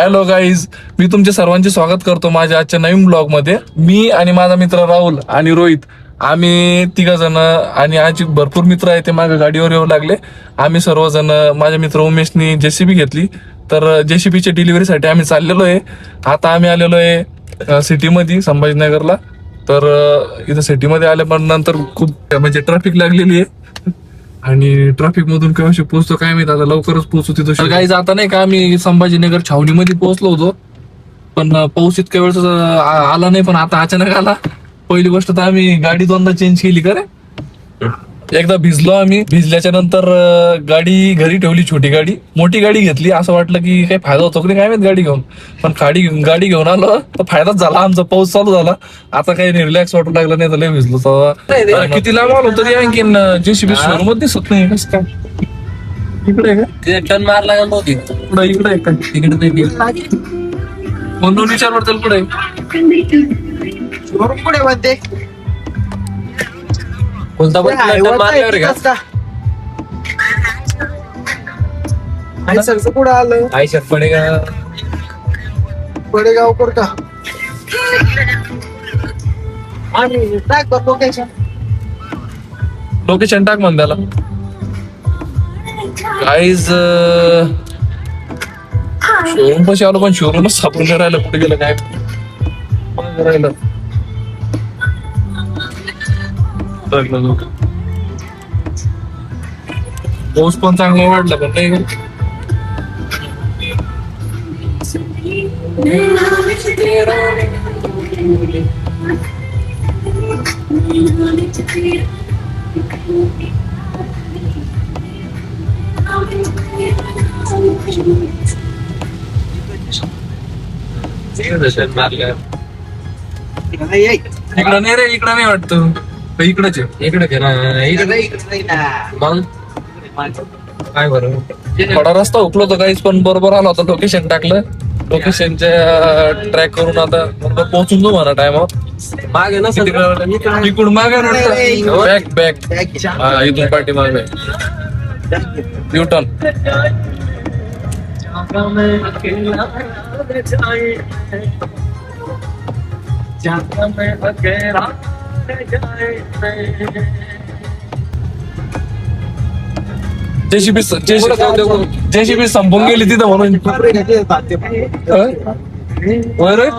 Hello guys, मी तुमचे सर्वांचे स्वागत करतो माझ्या आजच्या नवीन ब्लॉग मध्ये. मी आणि माझा मित्र राहुल आणि रोहित, आम्ही तिघ जण आणि आजची भरपूर मित्र आहे ते माझ्या गाडीवर येऊ लागले. आम्ही सर्वजण, माझे मित्र उमेशनी जेसीबी घेतली, तर जेसीबीच्या डिलिव्हरीसाठी आम्ही चाललेलो आहे. आता आम्ही आलेलो आहे सिटीमध्ये, संभाजीनगरला. तर इथं सिटीमध्ये आल्यानंतर खूप म्हणजे ट्रॅफिक लागलेली आहे आणि ट्रॅफिक मधून केव्हा पोहोचतो काय माहिती, आता लवकरच पोहोचू तिथं. काही जाता नाही का, आम्ही संभाजीनगर छावणीमध्ये पोहोचलो होतो, पण पाऊस इतक्या वेळेस आला नाही, पण आता अचानक आला. पहिली गोष्ट तर आम्ही गाडी दोनदा चेंज केली का रे. एकदा भिजलो आम्ही, भिजल्याच्या नंतर गाडी घरी ठेवली, छोटी गाडी. मोठी गाडी घेतली, असं वाटलं की काही फायदा होतो की काय माहित गाडी घेऊन, पण गाडी घेऊन आलो तर फायदाच झाला. आमचा पाऊस चालू झाला, आता काही नाही, रिलॅक्स वाटू लागला, नाही तर लय भिजलो तेव्हा. किती लांब आलो तरी आणखीन जेसीबी शोरूम दिसत नाही. कसं काय इकडे आहे का टर्न मारला का नव्हती पुढे, इकडे आहे का तिकडे नाही, म्हणून विचार पडतील पुढे शोरूम पुढे म्हणते कोणता पण टर्न मारल्यावर आहे का? आयसरचं पुढे आलं, आयशर पडेगा पडेगाव कोण का आणि टाक बघ लोकेशन. लोकेशन टाक म्हण त्याला. गाईज शोरूम पाशी आलो, पण शोरूमच सापडून नाही राहिलं, कुठे गेलं काय राहिलं. पाऊस पण चांगला वाढला, पण नाही इकडं नाही रे, इकडं नाही वाटतं, इकडच आहे. इकडे मग काय बरं, थोडा रस्ता हुकलो होता काहीच, पण बरोबर आला होता. लोकेशन टाकलं, लोकेशनच्या ट्रॅक करून आता बरोबर पोहोचून जाऊ म्हणा टायमावर. मागे ना इकडून मागे बॅक बॅक, हा इथून पाठी मागे न्यूटन. जेसीबी संपून गेली तिथं म्हणून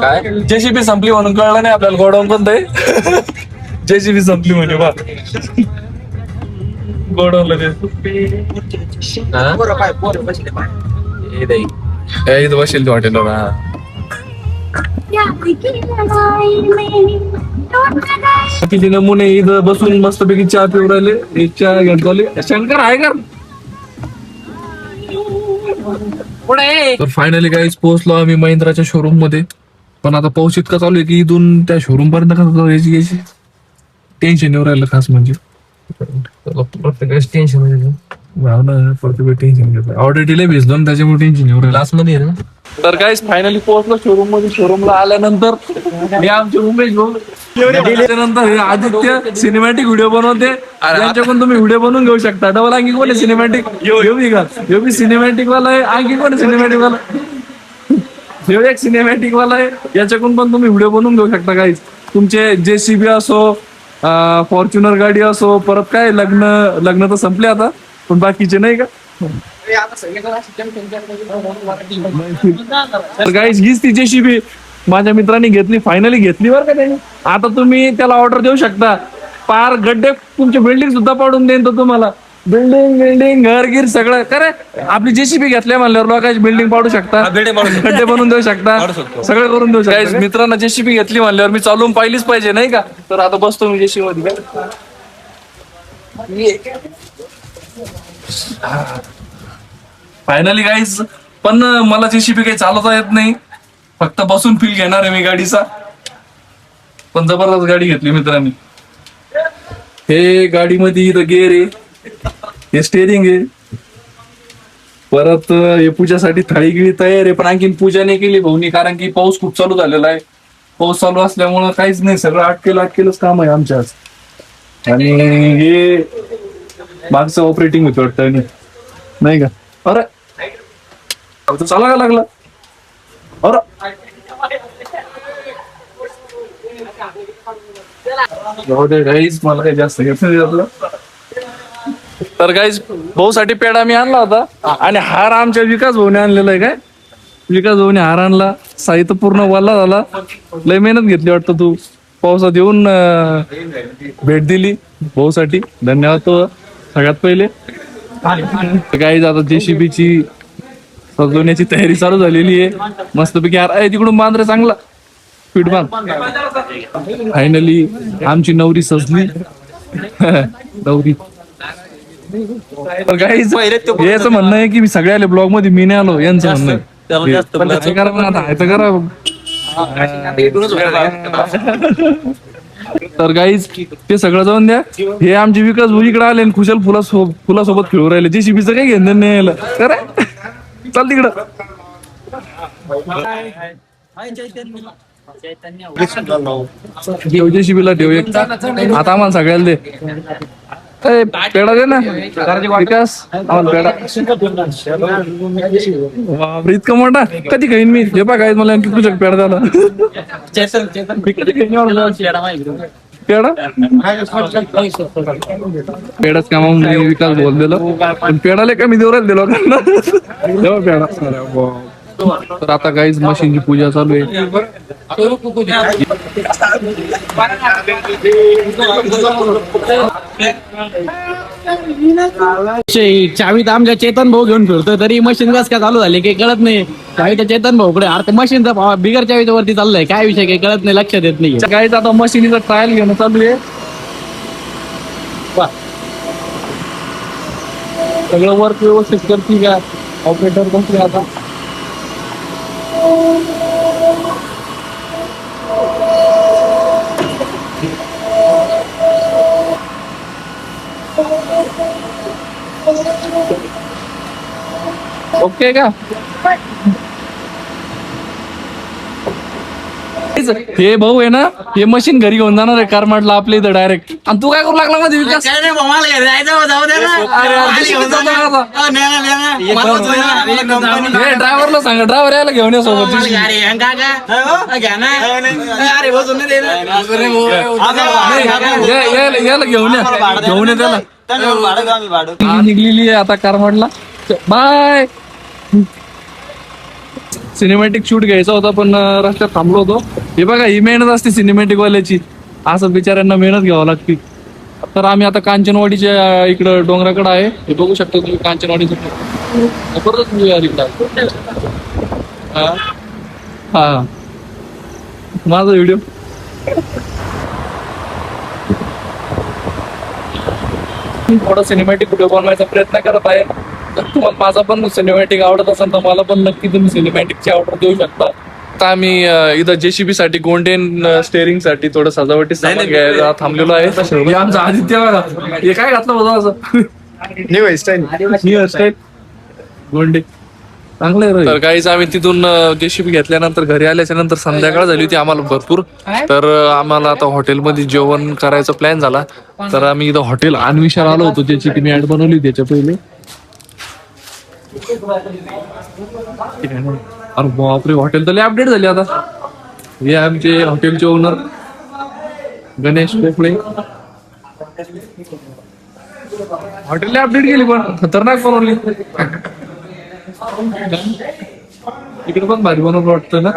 काय, जेसीबी संपली म्हणून कळलं नाही आपल्याला. गोडाऊन पण आहे, जेसीबी संपली म्हणजे बा गोडाऊनला इथं बसेल ते हॉटेल. किती नमुने इथं बसून मस्तपैकी चहा पिऊ राहिले, चहा घेतले. शंकर आहे का? तर फायनली गाईज पोहोचलो आम्ही महिंद्राच्या शोरूम मध्ये, पण आता पाऊस इतका चालू आहे की इथून त्या शोरूम पर्यंत कसं यायची टेन्शन येऊ राहिलं. खास म्हणजे प्रत्येकाच टेन्शन टेन्शन घेतो. ऑलरेडी लय भिजलो ना, त्याच्यामुळे टेन्शन येऊ राहिलं क्लास मध्ये ना. तर गाईज फायनली पोहोचलो शोरूम मध्ये. शोरूमला आल्यानंतर हे आमचे उमेश भाऊ, त्यानंतर हे आदित्य सिनेमॅटिक व्हिडिओ बनवते, त्यांच्याकडून तुम्ही व्हिडिओ बनवून घेऊ शकता. डबल आणखी कोण सिनेमॅटिक यो बी सिनेमॅटिक वाला आहे, आणखी कोण सिनेमॅटिक वाला, हे एक सिनेमॅटिक वाला आहे, याच्याकडून पण तुम्ही व्हिडिओ बनवून घेऊ शकता. गाईज तुमचे जेसीबी असो, फॉर्च्युनर गाडी असो, परत काय लग्न तर संपले आता, पण बाकीचे नाही का. गाईज हीच ती जेसीबी माझ्या मित्रांनी घेतली, फायनली घेतली बरं का त्याने. आता तुम्ही त्याला ऑर्डर देऊ शकता, पार गड्डे तुमचे बिल्डिंग सुद्धा पाडून देईन तो तुम्हाला. बिल्डिंग घरगिर सगळं करे. आपली जेसीबी घेतल्या म्हणल्यावर लोकांची बिल्डिंग पाडू शकता, गड्डे बनवून देऊ शकता, सगळं करून देऊ शकता. मित्रांना जेसीबी घेतली म्हणल्यावर मी चालवून पाहिलीच पाहिजे नाही का. तर आता बसतो मी जेसीबी मध्ये. फायनली गाईज, पण मला जेसीबी काही चालवता येत नाही, फक्त बसून फील घेणार आहे मी गाडीचा. पण जबरदस्त गाडी घेतली मित्रांनी. हे गाडीमध्ये इथं गेअर आहे, हे स्टेरिंग आहे, परत हे पूजासाठी थाळी गिळी तयार आहे, पण आणखीन पूजा नाही केली भाऊनी, कारण की पाऊस खूप चालू झालेला आहे. पाऊस चालू असल्यामुळं काहीच नाही, सगळं अटकेलंच काम आहे आमच्या आज. आणि हे मागचं ऑपरेटिंग होतं वाटतं नाही का. अरे चाला का लागला और जाऊ दे गाईज, मला काही जास्त घेत नाही त्यातलं. तर गाईज भाऊसाठी पेढा मी आणला होता आणि हार आमच्या विकास भाऊने आणलेला आहे. काय विकास भाऊने हार आणला, साहित्य पूर्ण वाला झाला. लय मेहनत घेतली वाटतं तू, पावसात येऊन भेट दिली भाऊसाठी. धन्यवाद तो सगळ्यात पहिले. गाईज आता JCB सजवण्याची तयारी चालू झालेली आहे. मस्तपैकी हार आहे तिकडून बांध रे चांगला स्पीड बांध. फायनली आमची नवरी सजली. नवरी. गाईज याचं म्हणणं आहे की मी सगळ्या ब्लॉग मध्ये मी नाही आलो, यांचं म्हणणं आहे. हे करा पण आता, हे तर करा. तर गाईज ते सगळं जाऊन द्या. हे आमचे विकास भाऊ इकडे आले आणि खुशाल फुलासोबत खेळू राहिले. JCBचं काही घेणं नाही यायला. करा चल तिकडं. ठेव JCBला ठेव एक. आता आम्हाला सगळ्याला दे. ए, पेढा दे ना विकास, आम्हाला पेढा. बापरे इतका मोठा कधी खाईन मी. हे बघा गाईज मला आणखी तुझ्या पेढा द्याला. पेढा पेढाच कामा विकास बोल दिलं, पण पेढाले कमी देऊ दिलो देवा पेढा. तर आता गाईज मशीनची पूजा चालू आहे. चावी तर आमच्या चेतन भाऊ घेऊन फिरतोय, तरी मशीन कस काय चालू झाली काही कळत नाही. चावी तर चेतन भाऊकडे, अरे मशीनचा बिगर चावीच्या वरती चाललंय. काय विषय काही कळत नाही, लक्षात येत नाही. गाईज आता मशीनीचा ट्रायल घेणं चालू आहे. सगळं वर्क व्यवस्थित करते का ऑपरेटर बसले आता. ओके का हे भाऊ आहे ना, हे मशीन घरी घेऊन जाणार आहे करमाडला आपल्या इथं डायरेक्ट. आणि तू काय करू लागला मध्ये विकास? ड्रायव्हरला सांगा, ड्रायव्हर यायला घेऊन या सोबत. यायला घेऊन या त्याला. निघलेली आहे आता करमाडला. बाय. सिनेमॅटिक शूट घ्यायचा होता पण रस्त्यात थांबलो होतो. हे बघा ही मेहनत असते सिनेमॅटिक वाल्याची, असं बिचाऱ्यांना मेहनत घ्यावं लागते. तर आम्ही आता कांचनवाडीच्या इकडं डोंगराकडे आहे. हे बघू शकता तुम्ही कांचनवाडीचं. जबरदस्त व्ह्यू आहे इकडं. हा माझा व्हिडिओ थोडा सिनेमॅटिक व्हिडिओ बनवायचा प्रयत्न करत आहे. तर तुम्हाला माझा पण सिनेमॅटिक आवडत असेल तर मला पण नक्की तुम्ही सिनेमॅटिकची ऑर्डर देऊ शकता. आता आम्ही इथं JCB साठी गोल्डन स्टेअरिंग साठी थोडं सजावटी सामान घ्यायला थांबलेलो आहे. हे आमचं आदित्य बघा, हे काय घातलं होतं असं न्यू हेअरस्टाईल गोल्डे चांगलं. तर काहीच आम्ही तिथून JCB घेतल्यानंतर घरी आल्याच्या नंतर संध्याकाळ झाली होती आम्हाला भरपूर. तर आम्हाला आता हॉटेलमध्ये जेवण करायचा प्लॅन झाला. तर आम्ही इथं हॉटेल अन्विषार आलो होतो, त्याची मी ऍड बनवली त्याच्या पहिले. अरे बापरे हॉटेल तर अपडेट झाली आता. हे आमचे हॉटेलचे ओनर गणेश पोपळे. हॉटेलला अपडेट केली पण खतरनाक बनवली. इकडे पण भारी बनवलं वाटतं ना.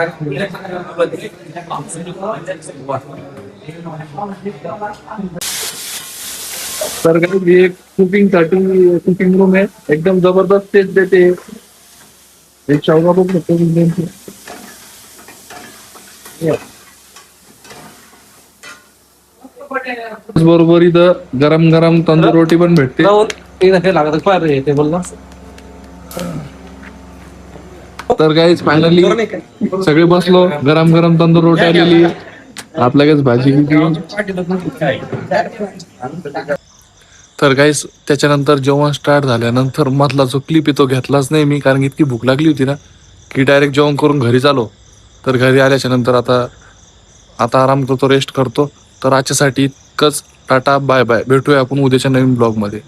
तर हे कुकिंग साठी कुकिंग रूम आहे, एकदम जबरदस्त टेस्ट देते. एक शावगा बघू शकतो बरोबर. इथं गरम गरम तंदूर रोटी पण भेटते. तर गाईज फायनली सगळे बसलो, गरम गरम तंदूर रोटी आलेली, आपल्याकडेच भाजी तर गाईज त्याच्यानंतर जेवण स्टार्ट झाल्यानंतर मधला जो क्लिप आहे तो घेतलाच नाही मी, कारण इतकी भूक लागली होती ना की डायरेक्ट जेवण करून घरी आलो. तर घरी आल्याच्या नंतर आता आराम करतो, रेस्ट करतो. तर आजच्यासाठी इतकंच. Tata bye bye. भेटूया आपण उद्याच्या नवीन ब्लॉग मध्ये.